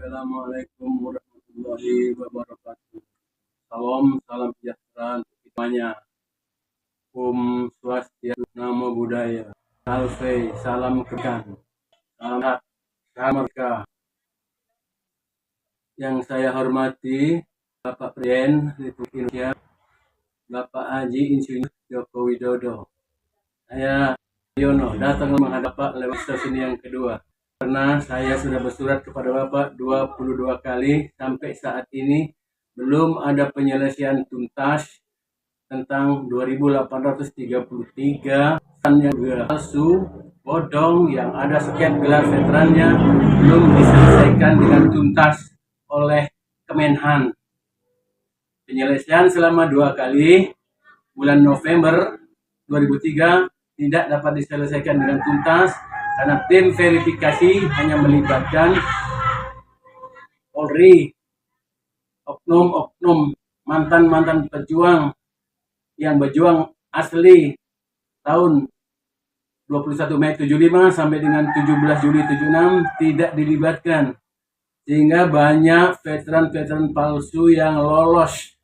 Assalamualaikum warahmatullahi wabarakatuh. Salam sejahtera untuk semuanya. Swastiastu, Namo Buddhaya. Salve, salam kebajikan. Salam merdeka. Yang saya hormati Bapak Presiden Republik Indonesia, Bapak Haji Insinyur Joko Widodo. Saya Yono datang menghadap Bapak lewat stasiun yang kedua. Karena saya sudah bersurat kepada Bapak 22 kali, sampai saat ini belum ada penyelesaian tuntas tentang 2833 yang palsu, bodong, yang ada sekian gelar veterannya belum diselesaikan dengan tuntas oleh Kemenhan. Penyelesaian selama 2 kali, bulan November 2003 tidak dapat diselesaikan dengan tuntas karena tim verifikasi hanya melibatkan Polri, oknum-oknum mantan pejuang yang berjuang asli tahun 21 Mei 75 sampai dengan 17 Juli 76 tidak dilibatkan, sehingga banyak veteran-veteran palsu yang lolos.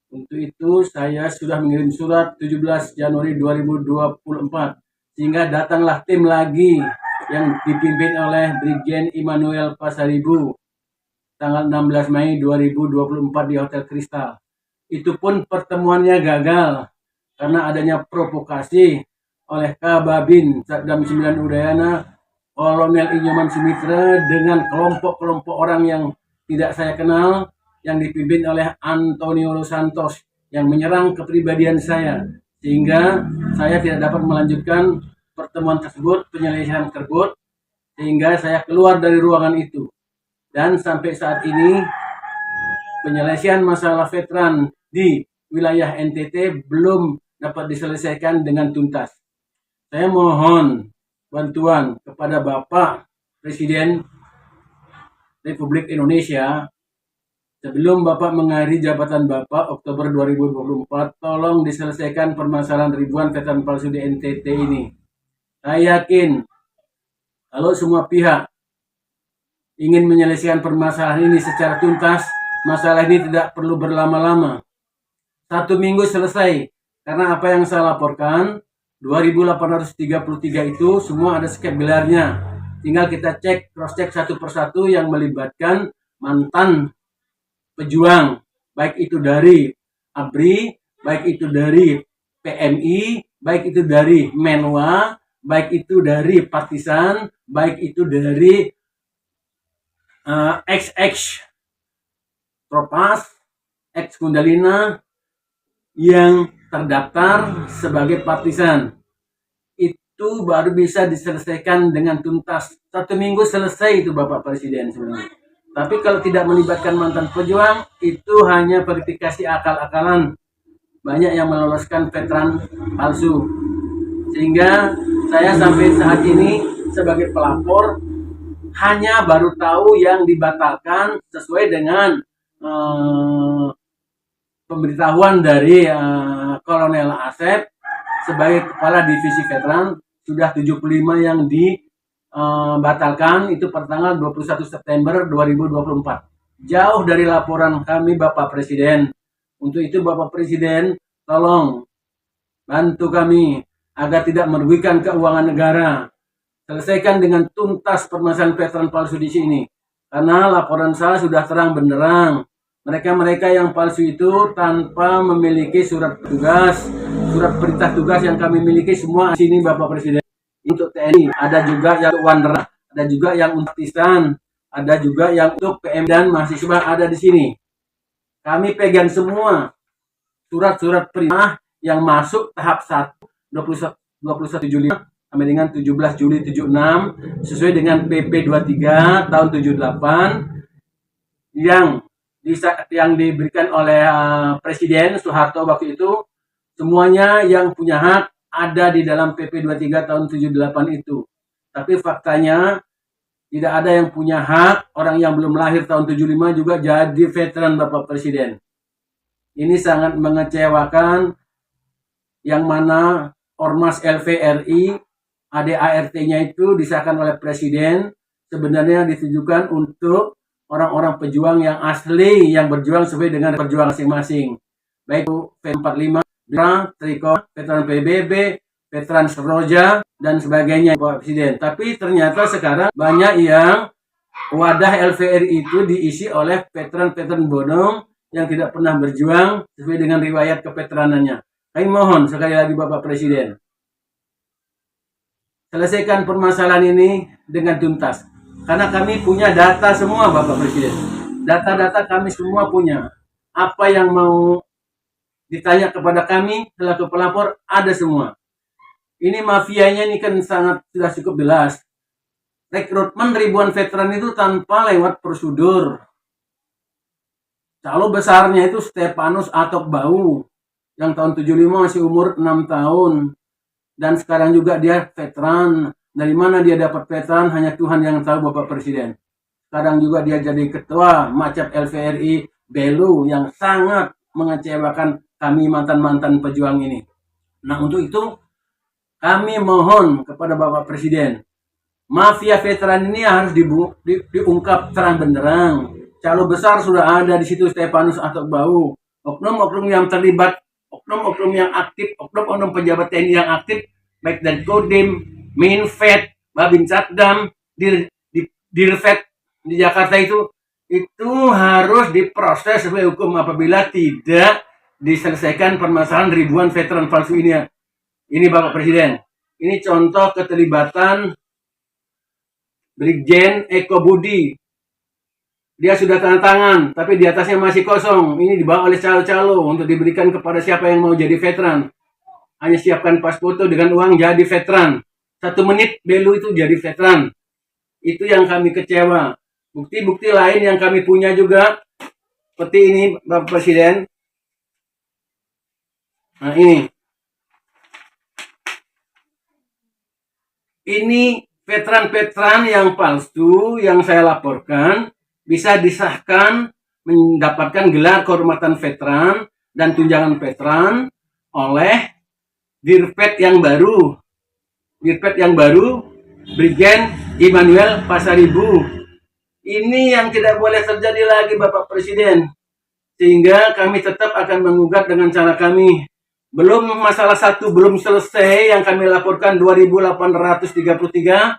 Untuk itu saya sudah mengirim surat 17 Januari 2024, sehingga datanglah tim lagi yang dipimpin oleh Brigjen Immanuel Pasaribu tanggal 16 Mei 2024 di Hotel Kristal. Itu pun pertemuannya gagal karena adanya provokasi oleh Kababin Satgam 9 Udayana, Kolonel Inyoman Sumitra dengan kelompok-kelompok orang yang tidak saya kenal, yang dipimpin oleh Antonio Los Santos yang menyerang kepribadian saya, sehingga saya tidak dapat melanjutkan pertemuan tersebut, penyelesaian tersebut, sehingga saya keluar dari ruangan itu. Dan sampai saat ini penyelesaian masalah veteran di wilayah NTT belum dapat diselesaikan dengan tuntas. Saya mohon bantuan kepada Bapak Presiden Republik Indonesia, sebelum Bapak mengakhiri jabatan Bapak Oktober 2024, tolong diselesaikan permasalahan ribuan veteran palsu di NTT ini. Saya yakin kalau semua pihak ingin menyelesaikan permasalahan ini secara tuntas, masalah ini tidak perlu berlama-lama. 1 minggu selesai, karena apa yang saya laporkan, 2833 itu semua ada skep gelarnya. Tinggal kita cek, cross-check satu persatu yang melibatkan mantan pejuang, baik itu dari ABRI, baik itu dari PMI, baik itu dari Menwa, baik itu dari Partisan, baik itu dari XX Propas, X Kundalina yang terdaftar sebagai partisan. Itu baru bisa diselesaikan dengan tuntas. 1 minggu selesai itu Bapak Presiden sebenarnya. Tapi kalau tidak melibatkan mantan pejuang, itu hanya verifikasi akal-akalan. Banyak yang meloloskan veteran palsu. Sehingga saya sampai saat ini sebagai pelapor hanya baru tahu yang dibatalkan sesuai dengan pemberitahuan dari Kolonel Asep sebagai Kepala Divisi Veteran. Sudah 75 yang dibatalkan, itu pertanggal 21 September 2024. Jauh dari laporan kami Bapak Presiden. Untuk itu Bapak Presiden, tolong bantu kami agar tidak merugikan keuangan negara. Selesaikan dengan tuntas permasalahan veteran palsu di sini. Karena laporan saya sudah terang benderang. Mereka-mereka yang palsu itu tanpa memiliki surat tugas, surat perintah tugas yang kami miliki semua di sini Bapak Presiden. Untuk TNI, ada juga yang untuk Wanderah, ada juga yang untuk Partisan, ada juga yang untuk PM dan mahasiswa ada di sini. Kami pegang semua surat-surat perintah yang masuk tahap 1, 21 Juli sampai dengan 17 Juli 76 sesuai dengan PP 23 tahun 78 yang diberikan oleh Presiden Soeharto waktu itu. Semuanya yang punya hak ada di dalam PP 23 tahun 78 itu. Tapi faktanya tidak ada yang punya hak, orang yang belum lahir tahun 75 juga jadi veteran Bapak Presiden. Ini sangat mengecewakan, yang mana Ormas LVRI ADART-nya itu disahkan oleh Presiden sebenarnya ditujukan untuk orang-orang pejuang yang asli, yang berjuang sesuai dengan perjuangan masing-masing. Baik itu V45, Triko, veteran PBB, veteran Seroja, dan sebagainya, Bapak Presiden. Tapi ternyata sekarang banyak yang wadah LVRI itu diisi oleh veteran-veteran bodong yang tidak pernah berjuang sesuai dengan riwayat keveteranannya. Kami mohon sekali lagi Bapak Presiden, selesaikan permasalahan ini dengan tuntas. Karena kami punya data semua Bapak Presiden. Data-data kami semua punya. Apa yang mau ditanya kepada kami selaku pelapor ada semua. Ini mafianya ini kan sudah cukup jelas. Rekrutmen ribuan veteran itu tanpa lewat prosedur. Calo besarnya itu Stepanus Atok Bau yang tahun 75 masih umur 6 tahun. Dan sekarang juga dia veteran. Dari mana dia dapat veteran hanya Tuhan yang tahu Bapak Presiden. Sekarang juga dia jadi ketua Macap LVRI Belu yang sangat mengecewakan kami mantan-mantan pejuang ini. Nah untuk itu kami mohon kepada Bapak Presiden, mafia veteran ini harus diungkap terang benderang. Calo besar sudah ada di situ Stepanus Atok Bau. Oknum-oknum yang terlibat, oknum-oknum yang aktif, oknum-oknum pejabat TNI yang aktif, baik dari Kodim, Minvet, Babin Catdam, Dirvet di Jakarta itu harus diproses sesuai hukum apabila tidak diselesaikan permasalahan ribuan veteran palsu ini. Ini Bapak Presiden, ini contoh keterlibatan Brigjen Eko Budi. Dia sudah tanda tangan, tapi di atasnya masih kosong. Ini dibawa oleh calo-calo untuk diberikan kepada siapa yang mau jadi veteran. Hanya siapkan pas foto dengan uang jadi veteran. 1 menit Belu itu jadi veteran. Itu yang kami kecewa. Bukti-bukti lain yang kami punya juga seperti ini Bapak Presiden. Nah ini veteran-veteran yang palsu yang saya laporkan bisa disahkan mendapatkan gelar kehormatan veteran dan tunjangan veteran oleh Dirvet yang baru. Dirvet yang baru, Brigjen Immanuel Pasaribu. Ini yang tidak boleh terjadi lagi Bapak Presiden. Sehingga kami tetap akan menggugat dengan cara kami. Belum masalah satu belum selesai yang kami laporkan 2833.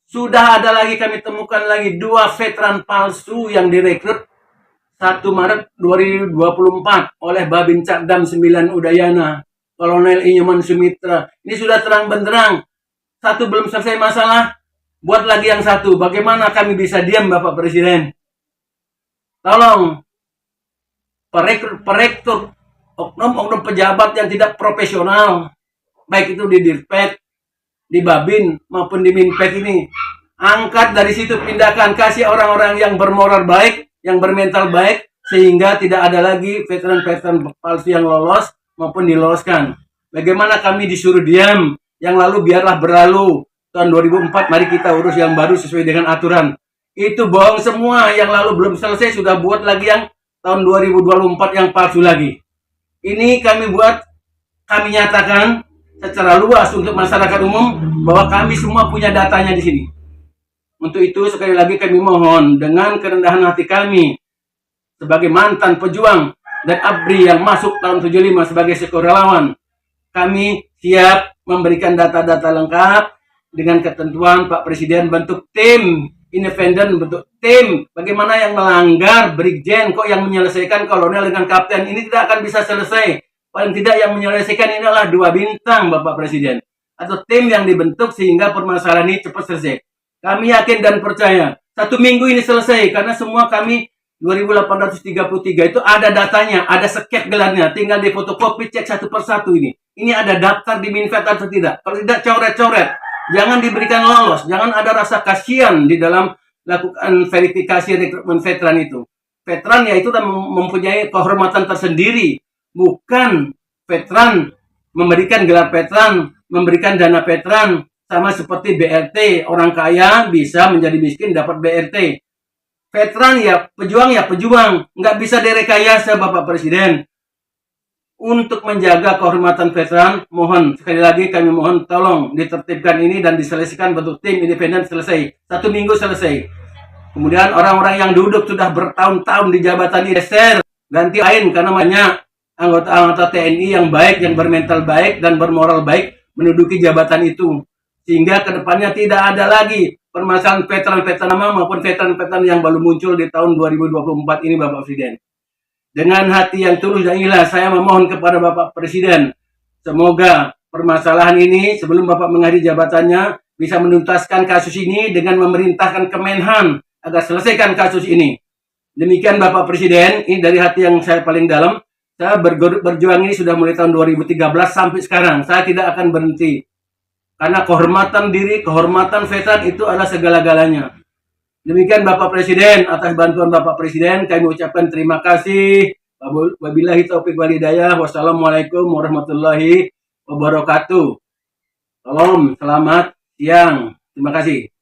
Sudah ada lagi kami temukan lagi 2 veteran palsu yang direkrut 1 Maret 2024 oleh Babin Catdam 9 Udayana. Kolonel Inyoman Sumitra. Ini sudah terang benderang. 1 belum selesai masalah, buat lagi yang 1. Bagaimana kami bisa diam Bapak Presiden? Tolong, perekrut, oknum-oknum pejabat yang tidak profesional, baik itu di Dirpet, di Babin, maupun di Minpet ini, angkat dari situ, pindahkan, kasih orang-orang yang bermoral baik, yang bermental baik, sehingga tidak ada lagi veteran-veteran palsu yang lolos, maupun diloloskan. Bagaimana kami disuruh diam? Yang lalu biarlah berlalu. Tahun 2004 mari kita urus yang baru sesuai dengan aturan. Itu bohong semua. Yang lalu belum selesai sudah buat lagi yang tahun 2024 yang palsu lagi. Ini kami nyatakan secara luas untuk masyarakat umum bahwa kami semua punya datanya di sini. Untuk itu sekali lagi kami mohon dengan kerendahan hati kami sebagai mantan pejuang dan ABRI yang masuk tahun 75 sebagai sukarelawan, kami siap memberikan data-data lengkap dengan ketentuan Pak Presiden bentuk tim independen, bentuk tim bagaimana yang melanggar Brigjen kok yang menyelesaikan kolonel dengan kapten ini tidak akan bisa selesai. Paling tidak yang menyelesaikan ini adalah 2 bintang Bapak Presiden atau tim yang dibentuk sehingga permasalahan ini cepat selesai. Kami yakin dan percaya 1 minggu ini selesai karena semua kami 2833 itu ada datanya, ada sket gelarnya, tinggal di fotokopi cek satu persatu ini. Ini ada daftar di Minvet atau tidak? Kalau tidak coret-coret, jangan diberikan lolos, jangan ada rasa kasihan di dalam lakukan verifikasi rekrutmen veteran itu. Veteran ya itu mempunyai kehormatan tersendiri, bukan veteran memberikan gelar veteran, memberikan dana veteran sama seperti BRT, orang kaya bisa menjadi miskin dapat BRT. Veteran ya pejuang, nggak bisa direkayasa Bapak Presiden. untuk menjaga kehormatan veteran. Mohon sekali lagi kami mohon tolong ditertibkan ini dan diselesaikan bentuk tim independen selesai. 1 minggu selesai. Kemudian orang-orang yang duduk sudah bertahun-tahun di jabatan ini geser, ganti lain karena banyak anggota-anggota TNI yang baik, yang bermental baik dan bermoral baik menduduki jabatan itu. Sehingga kedepannya tidak ada lagi permasalahan veteran-veteran lama maupun veteran-veteran yang baru muncul di tahun 2024 ini, Bapak Presiden. Dengan hati yang tulus dan ikhlas, saya memohon kepada Bapak Presiden, semoga permasalahan ini sebelum Bapak mengakhiri jabatannya bisa menuntaskan kasus ini dengan memerintahkan Kemenhan agar selesaikan kasus ini. Demikian Bapak Presiden, ini dari hati yang saya paling dalam. Saya berjuang ini sudah mulai tahun 2013 sampai sekarang. Saya tidak akan berhenti. Karena kehormatan diri, kehormatan veteran itu adalah segala-galanya. Demikian Bapak Presiden, atas bantuan Bapak Presiden kami ucapkan terima kasih. Wabillahi taufiq wal hidayah. Wassalamualaikum warahmatullahi wabarakatuh. Salam, selamat siang. Terima kasih.